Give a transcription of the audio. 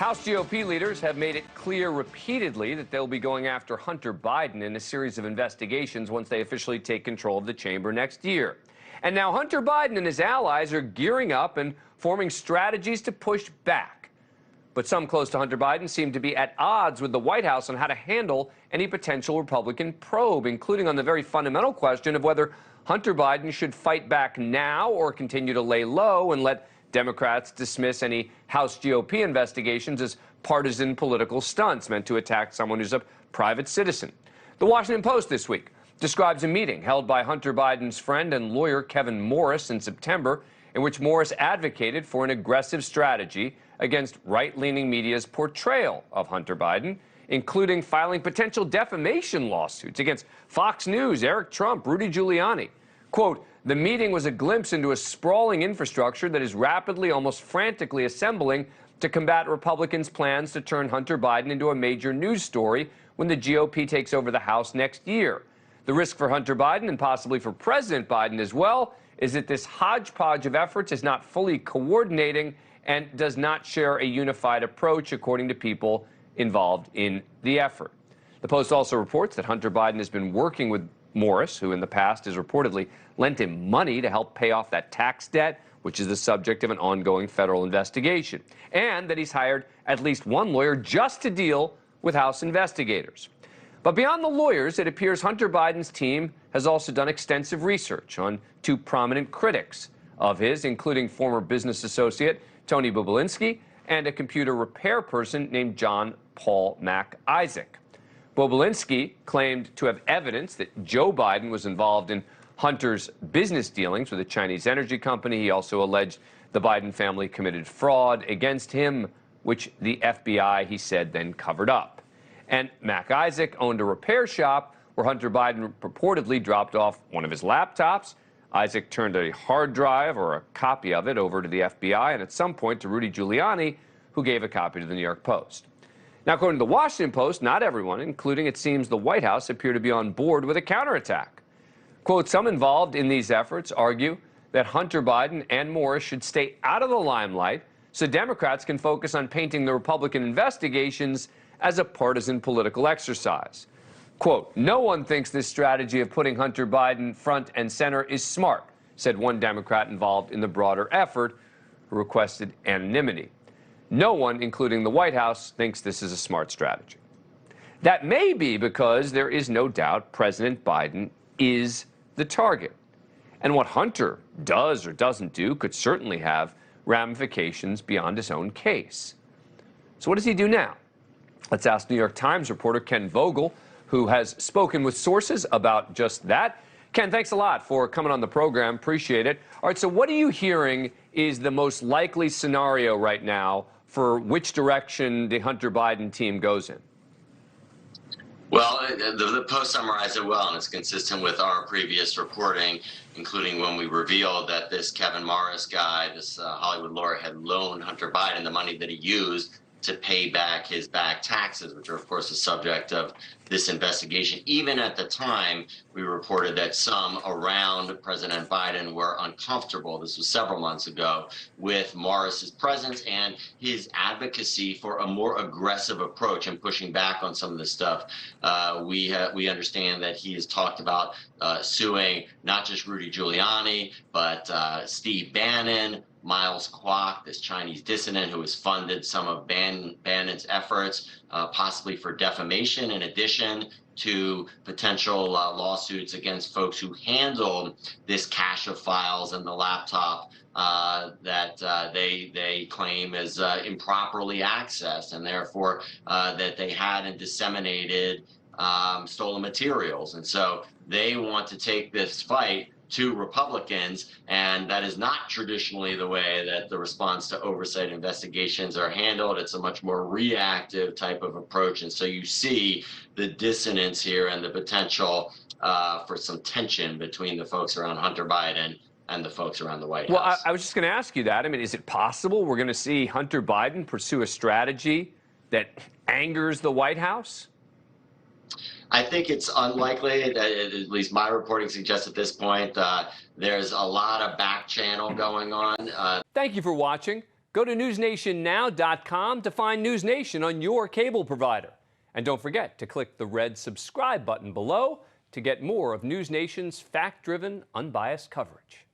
House GOP leaders have made it clear repeatedly that they'll be going after Hunter Biden in a series of investigations once they officially take control of the chamber next year. And now Hunter Biden and his allies are gearing up and forming strategies to push back. But some close to Hunter Biden seem to be at odds with the White House on how to handle any potential Republican probe, including on the very fundamental question of whether Hunter Biden should fight back now or continue to lay low and let Democrats dismiss any House GOP investigations as partisan political stunts meant to attack someone who's a private citizen. The Washington Post this week describes a meeting held by Hunter Biden's friend and lawyer Kevin Morris in September, in which Morris advocated for an aggressive strategy against right-leaning media's portrayal of Hunter Biden, including filing potential defamation lawsuits against Fox News, Eric Trump, Rudy Giuliani. Quote, the meeting was a glimpse into a sprawling infrastructure that is rapidly, almost frantically assembling to combat Republicans' plans to turn Hunter Biden into a major news story when the GOP takes over the House next year. The risk for Hunter Biden and possibly for President Biden as well is that this hodgepodge of efforts is not fully coordinating and does not share a unified approach, according to people involved in the effort. The Post also reports that Hunter Biden has been working with Morris, who in the past has reportedly lent him money to help pay off that tax debt, which is the subject of an ongoing federal investigation, and that he's hired at least one lawyer just to deal with House investigators. But beyond the lawyers, it appears Hunter Biden's team has also done extensive research on two prominent critics of his, including former business associate Tony Bobulinski and a computer repair person named John Paul Mac Isaac. Bobulinski claimed to have evidence that Joe Biden was involved in Hunter's business dealings with a Chinese energy company. He also alleged the Biden family committed fraud against him, which the FBI, he said, then covered up. And Mac Isaac owned a repair shop where Hunter Biden purportedly dropped off one of his laptops. Isaac turned a hard drive or a copy of it over to the FBI and at some point to Rudy Giuliani, who gave a copy to the New York Post. Now, according to the Washington Post, not everyone, including it seems the White House, appear to be on board with a counterattack. Quote, some involved in these efforts argue that Hunter Biden and Morris should stay out of the limelight so Democrats can focus on painting the Republican investigations as a partisan political exercise. Quote, no one thinks this strategy of putting Hunter Biden front and center is smart, said one Democrat involved in the broader effort who requested anonymity. No one, including the White House, thinks this is a smart strategy. That may be because there is no doubt President Biden is the target. And what Hunter does or doesn't do could certainly have ramifications beyond his own case. So what does he do now? Let's ask New York Times reporter Ken Vogel, who has spoken with sources about just that. Ken, thanks a lot for coming on the program. Appreciate it. All right, so what are you hearing is the most likely scenario right now for which direction the Hunter Biden team goes in? Well, the Post summarized it well, and it's consistent with our previous reporting, including when we revealed that this Kevin Morris guy, this Hollywood lawyer, had loaned Hunter Biden the money that he used to pay back his back taxes, which are, of course, the subject of this investigation. Even at the time, we reported that some around President Biden were uncomfortable, this was several months ago, with Morris's presence and his advocacy for a more aggressive approach and pushing back on some of this stuff. We understand that he has talked about suing not just Rudy Giuliani, but Steve Bannon, Miles Kwok, this Chinese dissident who has funded some of Bannon's efforts, possibly for defamation, in addition to potential lawsuits against folks who handled this cache of files and the laptop that they claim is improperly accessed, and therefore that they had and disseminated stolen materials. And so they want to take this fight to Republicans, and that is not traditionally the way that the response to oversight investigations are handled. It's a much more reactive type of approach, and so you see the dissonance here and the potential for some tension between the folks around Hunter Biden and the folks around the White House. Well, I was just going to ask you that. I mean, is it possible we're going to see Hunter Biden pursue a strategy that angers the White House? I think it's unlikely, at least my reporting suggests at this point. There's a lot of back channel going on. Thank you for watching. Go to newsnationnow.com to find News Nation on your cable provider. And don't forget to click the red subscribe button below to get more of News Nation's fact-driven, unbiased coverage.